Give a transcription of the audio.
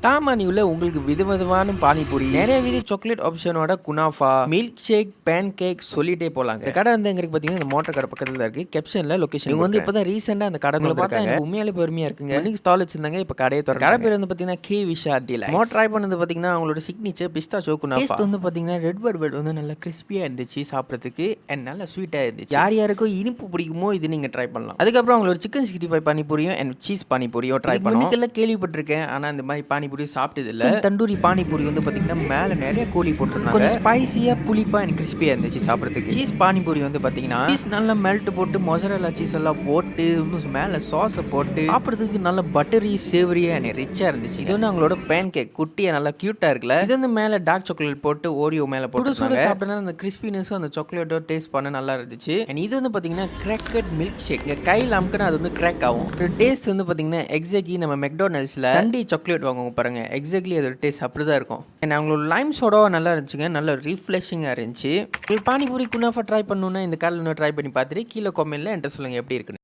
டாமானியுல உங்களுக்கு விதவிதமான பானிபூரி, நிறைய வித சாக்லேட் ஆப்ஷனோட குனாஃபா, மில்க் ஷேக், பேன் கேக் சொல்லிட்டே போலாங்க. இந்த கடை வந்து எங்க இருக்கு பாத்தீங்கன்னா, இந்த மோட்டார் கடை பக்கத்துல தான் இருக்கு. கேப்ஷன்ல லொகேஷன் இவங்க வந்து இப்பதான் ரீசெண்டா அந்த கடை பார்த்தா எனக்கு உண்மையாலே பெருமையா இருக்குங்க. இன்னைக்கு ஸ்டால் வச்சிருந்தாங்க, இப்ப கடையை திறந்தாங்க. கடை பேர் வந்து பாத்தீங்கன்னா கே விஷா டிலைட்ஸ். மோட் ட்ரை பண்ணது பாத்தீங்கன்னா அவங்களோட சிக்னேச்சர் பிஸ்தாச்சோ குனாஃபா. டேஸ்ட் வந்து பாத்தீங்கன்னா ரெட் வெல்வெட் வந்து நல்லா கிறிஸ்பியா இருந்துச்சு சாப்பிடுறதுக்கு அண்ட் நல்லா ஸ்வீட்டா இருந்துச்சு. யார் யாருக்கும் இனிப்பு பிடிக்குமோ இது நீங்க ட்ரை பண்ணலாம். அதுக்கப்புறம் அவங்களோட சிக்கன் 65 பானிபூரியும் அண்ட் சீஸ் பானிபூரியும் ட்ரை பண்ணோம். இன்னைக்கு கேள்விப்பட்டிருக்கேன், ஆனா இந்த மாதிரி பானிபூரி சாப்பிட்டது இல்ல. தந்தூரி பானிபூரி வந்து பாத்தீங்கன்னா மேல நிறைய கோழி போட்டிருந்தாங்க. கொஞ்சம் ஸ்பைசியா புளிப்பா அண்ட் கிறிஸ்பியா இருந்துச்சு சாப்பிடுறதுக்கு. சீஸ் பானிபூரி வந்து பாத்தீங்கன்னா சீஸ் நல்லா மெல்ட் போட்டு மொசரல்லா சீஸ் எல்லாம் போட்டு மேல சாஸ் போட்டு சாப்பிடுறதுக்கு நல்ல பட்டரி சேவரியா அண்ட் ரிச்சா இருந்துச்சு. இது வந்து அவங்களோட பேன் கேக் குட்டியா நல்லா கியூட்டா இருக்குல்ல. இது வந்து மேல டார்க் சாக்லேட் போட்டு ஓரியோ மேல போட்டு சாப்பிட்டா அந்த கிறிஸ்பினஸ் அந்த சாக்லேட்டோ டேஸ்ட் பண்ண நல்லா இருந்துச்சு. அண்ட் இது வந்து பாத்தீங்கன்னா கிராக்கட் மில்க் ஷேக். கையில் அமுக்குனா அது வந்து கிராக் ஆகும். டேஸ்ட் வந்து பாத்தீங்கன்னா எக்ஸாக்ட்லி நம்ம மெக்டானல்ட்ஸ்ல சண்டே சாக்லேட் வாங்குவோம் பாருங்க, எக்ஸாக்ட்லி அதோட டேஸ்ட் அப்படிதான் இருக்கும். ஏன்னா அவங்களோட லைம் சோடாவா நல்லா இருந்துச்சுங்க, நல்ல ரீஃப்ரெஷிங்காக இருந்துச்சு. உங்களுக்கு பானிபூரி குனாஃபா ட்ரை பண்ணணும்னா இந்த காலையில் ட்ரை பண்ணி பார்த்துட்டு கீழே கமெண்ட்ல என்கிட்ட சொல்லுங்க எப்படி இருக்குன்னு.